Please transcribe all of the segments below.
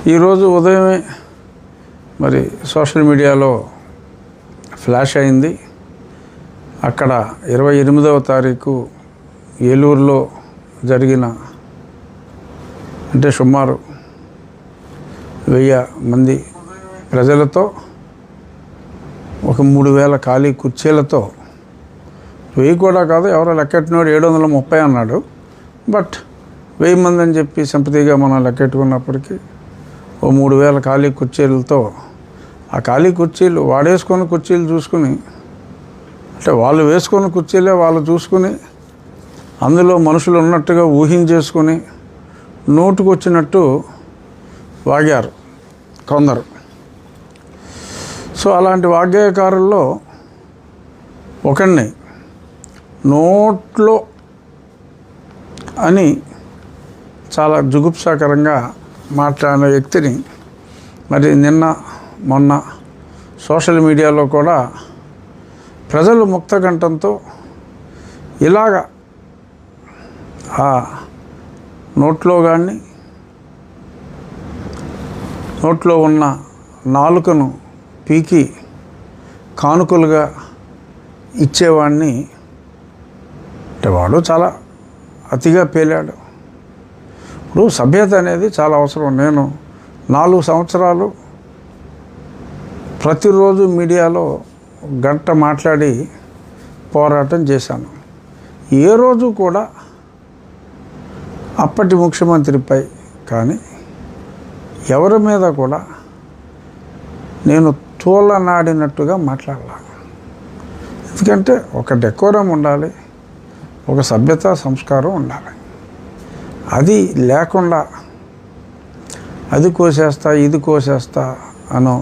ఈరోజు ఉదయమే మరి సోషల్ మీడియాలో ఫ్లాష్ అయింది. అక్కడ 28వ తారీఖు ఏలూరులో జరిగిన అంటే సుమారు 1000 మంది ప్రజలతో ఒక 3000 ఖాళీ కుర్చీలతో 1000 కూడా కాదు, ఎవరో లెక్కెట్టినోడు 730 అన్నాడు. బట్ 1000 మంది అని చెప్పి సింపతిగా మనం లెక్కెట్టుకున్నప్పటికీ ఓ 3000 ఖాళీ కుర్చీలతో, ఆ ఖాళీ కుర్చీలు వాడేసుకున్న కుర్చీలు చూసుకుని, అంటే వాళ్ళు వేసుకున్న కుర్చీలే వాళ్ళు చూసుకుని అందులో మనుషులు ఉన్నట్టుగా ఊహించేసుకుని నోటుకొచ్చినట్టు వాగారు కొందరు. సో అలాంటి వాగ్గేయకారుల్లో ఒకడిని నోట్లో అని చాలా జుగుప్సాకరంగా మాట్లాడిన వ్యక్తిని మరి నిన్న మొన్న సోషల్ మీడియాలో కూడా ప్రజలు ముక్తకంఠంతో ఇలాగ ఆ నోట్లో కానీ నోట్లో ఉన్న నాలుకను పీకి కానుకలుగా ఇచ్చేవాడిని అంటే వాడు చాలా అతిగా పేలాడు. ఇప్పుడు సభ్యత అనేది చాలా అవసరం. నేను 4 సంవత్సరాలు ప్రతిరోజు మీడియాలో గంట మాట్లాడి పోరాటం చేశాను. ఏ రోజు కూడా అప్పటి ముఖ్యమంత్రిపై కానీ ఎవరి మీద కూడా నేను తోలనాడినట్టుగా మాట్లాడాలి. ఎందుకంటే ఒక డెకోరం ఉండాలి, ఒక సభ్యత సంస్కారం ఉండాలి. అది లేకుండా అది కోసేస్తా ఇది కోసేస్తా అనో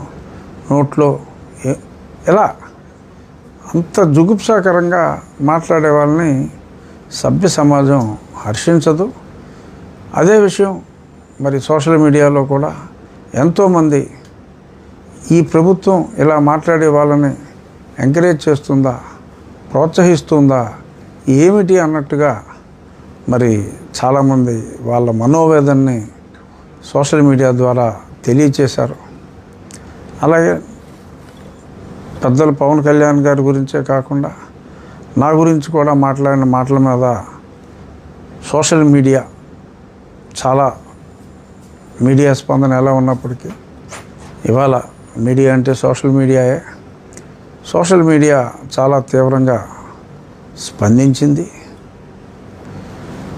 నోట్లో ఎలా అంత జుగుప్సాకరంగా మాట్లాడే వాళ్ళని సభ్య సమాజం హర్షించదు. అదే విషయం మరి సోషల్ మీడియాలో కూడా ఎంతోమంది ఈ ప్రభుత్వం ఇలా మాట్లాడే వాళ్ళని ఎంకరేజ్ చేస్తుందా, ప్రోత్సహిస్తుందా ఏమిటి అన్నట్టుగా మరి చాలామంది వాళ్ళ మనోవేదనని సోషల్ మీడియా ద్వారా తెలియచేశారు. అలాగే పెద్దలు పవన్ కళ్యాణ్ గారి గురించే కాకుండా నా గురించి కూడా మాట్లాడిన మాటల మీద సోషల్ మీడియా చాలా మీడియా స్పందన ఎలా ఉన్నప్పటికీ ఇవాళ మీడియా అంటే సోషల్ మీడియాయే. సోషల్ మీడియా చాలా తీవ్రంగా స్పందించింది.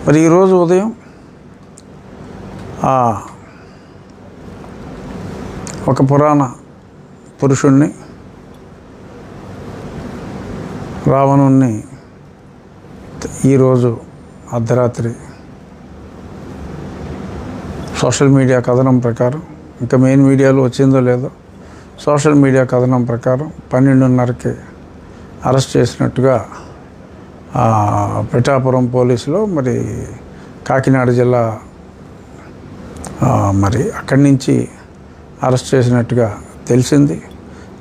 మరి ఈరోజు ఉదయం ఒక పురాణ పురుషుణ్ణి రావణుణ్ణి ఈరోజు అర్ధరాత్రి సోషల్ మీడియా కథనం ప్రకారం, ఇంకా మెయిన్ మీడియాలో వచ్చిందో లేదో, సోషల్ మీడియా కథనం ప్రకారం 12:30కి అరెస్ట్ చేసినట్టుగా పిఠాపురం పోలీసులో మరి కాకినాడ జిల్లా మరి అక్కడి నుంచి అరెస్ట్ చేసినట్టుగా తెలిసింది.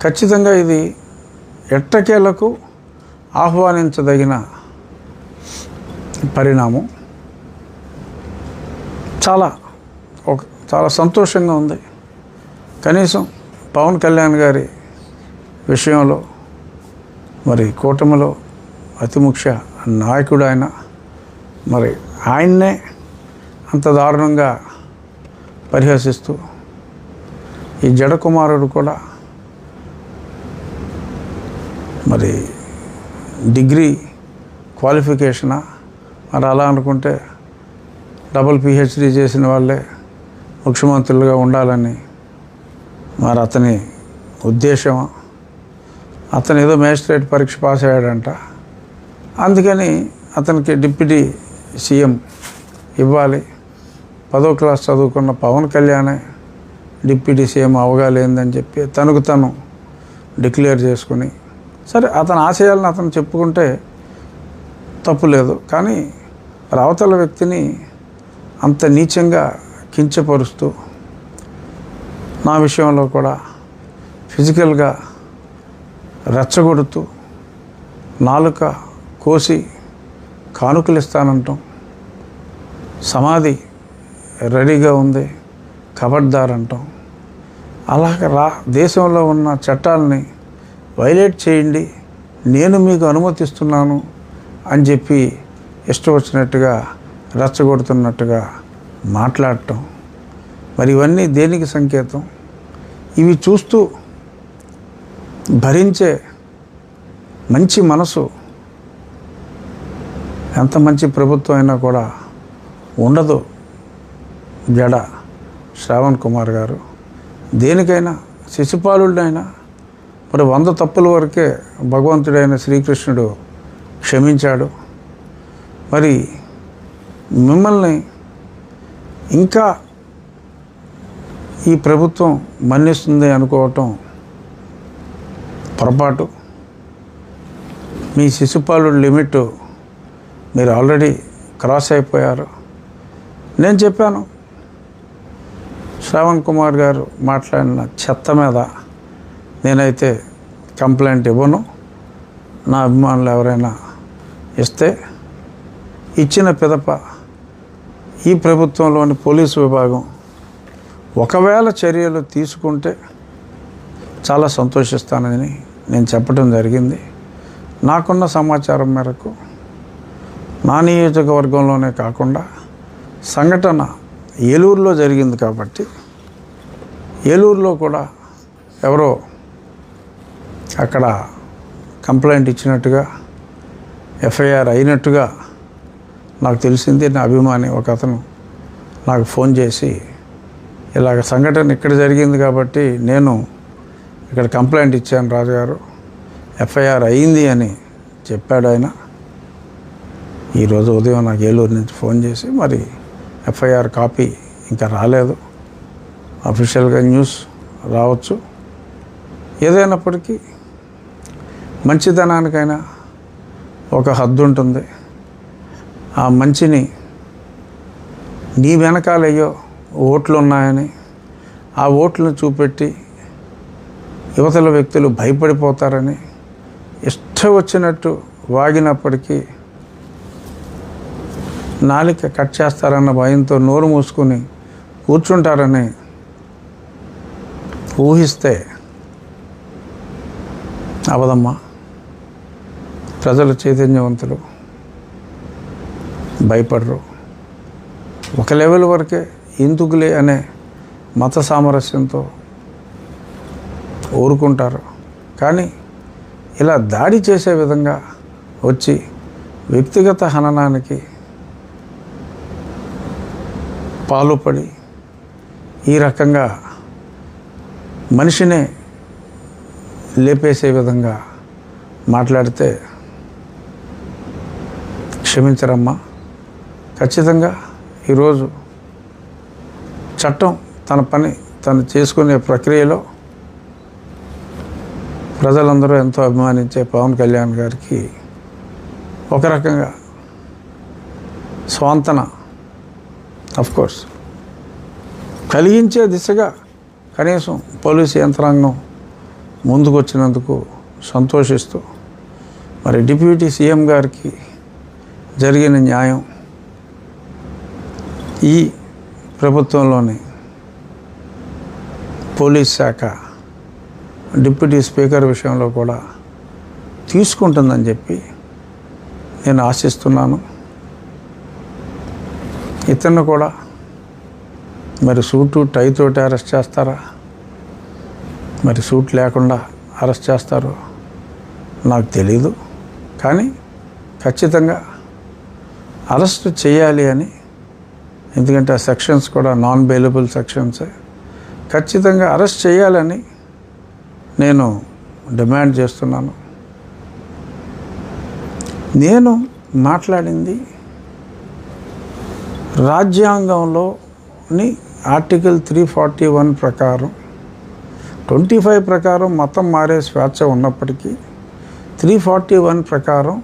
ఖచ్చితంగా ఇది ఎట్టకేలకు ఆహ్వానించదగిన పరిణామం. చాలా సంతోషంగా ఉంది. కనీసం పవన్ కళ్యాణ్ గారి విషయంలో మరి కూటమిలో అతి ముఖ్య నాయకుడు ఆయన, మరి ఆయన్నే అంత దారుణంగా పరిహసిస్తూ ఈ జడకుమారుడు కూడా మరి డిగ్రీ క్వాలిఫికేషనా, మరి అలా అనుకుంటే డబుల్ PhD చేసిన వాళ్ళే ముఖ్యమంత్రులుగా ఉండాలని మరి అతని ఉద్దేశమా? అతను ఏదో మేజిస్ట్రేట్ పరీక్ష పాస్ అయ్యాడంట, అందుకని అతనికి డిప్యూటీ సీఎం ఇవ్వాలి. 10వ క్లాస్ చదువుకున్న పవన్ కళ్యాణే డిప్యూటీ సీఎం అవగాలేందని చెప్పి తనకు తను డిక్లేర్ చేసుకుని, సరే అతని ఆశయాలను అతను చెప్పుకుంటే తప్పు లేదు. కానీ అవతల వ్యక్తిని అంత నీచంగా కించపరుస్తూ నా విషయంలో కూడా ఫిజికల్గా రెచ్చగొడుతూ నాలుక కోసి కానుకలు ఇస్తానంటాం. సమాధి రెడీగా ఉంది, ఖబర్దార్ అంటాం. అలాగ దేశంలో ఉన్న చట్టాలని వైలేట్ చేయండి, నేను మీకు అనుమతిస్తున్నాను అని చెప్పి ఇష్టం వచ్చినట్టుగా రెచ్చగొడుతున్నట్టుగా మాట్లాడటం, మరి ఇవన్నీ దేనికి సంకేతం? ఇవి చూస్తూ భరించే మంచి మనసు ఎంత మంచి ప్రభుత్వం అయినా కూడా ఉండదు. జడ శ్రావణ్ కుమార్ గారు దేనికైనా శిశుపాలుడైనా మరి 100 తప్పుల వరకే భగవంతుడైన శ్రీకృష్ణుడు క్షమించాడు. మరి మిమ్మల్ని ఇంకా ఈ ప్రభుత్వం మన్నిస్తుంది అనుకోవటం పొరపాటు. మీ శిశుపాలుడు లిమిట్ మీరు ఆల్రెడీ క్రాస్ అయిపోయారు. నేను చెప్పాను, శ్రావణ్ కుమార్ గారు మాట్లాడిన చెత్త మీద నేనైతే కంప్లైంట్ ఇవ్వను. నా అభిమానులు ఎవరైనా ఇస్తే ఇచ్చిన పిదప ఈ ప్రభుత్వంలోని పోలీసు విభాగం ఒకవేళ చర్యలు తీసుకుంటే చాలా సంతోషిస్తానని నేను చెప్పడం జరిగింది. నాకున్న సమాచారం మేరకు నా నియోజకవర్గంలోనే కాకుండా సంఘటన ఏలూరులో జరిగింది కాబట్టి ఏలూరులో కూడా ఎవరో అక్కడ కంప్లైంట్ ఇచ్చినట్టుగా ఎఫ్ఐఆర్ అయినట్టుగా నాకు తెలిసింది. నా అభిమాని ఒక అతను నాకు ఫోన్ చేసి ఇలాగ సంఘటన ఇక్కడ జరిగింది కాబట్టి నేను ఇక్కడ కంప్లైంట్ ఇచ్చాను రాజుగారు, ఎఫ్ఐఆర్ అయింది అని చెప్పాడు ఆయన. ఈరోజు ఉదయం నాకు ఏలూరు నుంచి ఫోన్ చేసి మరి ఎఫ్ఐఆర్ కాపీ ఇంకా రాలేదు, అఫీషియల్గా న్యూస్ రావచ్చు. ఏదైనప్పటికీ మంచితనానికైనా ఒక హద్దు ఉంటుంది. ఆ మంచిని నీ వెనకాలయ్యో ఓట్లు ఉన్నాయని ఆ ఓట్లను చూపెట్టి యువతల వ్యక్తులు భయపడిపోతారని ఇష్టం వచ్చినట్టు వాగినప్పటికీ నాలిక కట్ చేస్తారన్న భయంతో నోరు మూసుకుని కూర్చుంటారని ఊహిస్తే అవదమ్మా. ప్రజలు చైతన్యవంతులు, భయపడరు. ఒక లెవెల్ వరకే ఎందుకులే అనే మత సామరస్యంతో ఊరుకుంటారు. కానీ ఇలా దాడి చేసే విధంగా వచ్చి వ్యక్తిగత హననానికి పాలుపడి ఈ రకంగా మనిషినే లేపేసే విధంగా మాట్లాడితే క్షమించరమ్మా. ఖచ్చితంగా ఈరోజు చట్టం తన పని తను చేసుకునే ప్రక్రియలో ప్రజలందరూ ఎంతో అభిమానించే పవన్ కళ్యాణ్ గారికి ఒక రకంగా స్వాంతన కోర్స్ కలిగించే దిశగా కనీసం పోలీసు యంత్రాంగం ముందుకు వచ్చినందుకు సంతోషిస్తూ మరి డిప్యూటీ సీఎం గారికి జరిగిన న్యాయం ఈ ప్రభుత్వంలోని పోలీస్ శాఖ డిప్యూటీ స్పీకర్ విషయంలో కూడా తీసుకుంటుందని చెప్పి నేను ఆశిస్తున్నాను. ఇతన్ని కూడా మరి సూటు టైతోటి అరెస్ట్ చేస్తారా, మరి సూట్ లేకుండా అరెస్ట్ చేస్తారో నాకు తెలీదు. కానీ ఖచ్చితంగా అరెస్ట్ చేయాలి అని, ఎందుకంటే ఆ సెక్షన్స్ కూడా నాన్ బెయిలబుల్ సెక్షన్సే, ఖచ్చితంగా అరెస్ట్ చేయాలని నేను డిమాండ్ చేస్తున్నాను. నేను మాట్లాడింది రాజ్యాంగంలోని ఆర్టికల్ 341 ప్రకారం, 25 ప్రకారం మతం మారే స్వేచ్ఛ ఉన్నప్పటికీ 341 ప్రకారం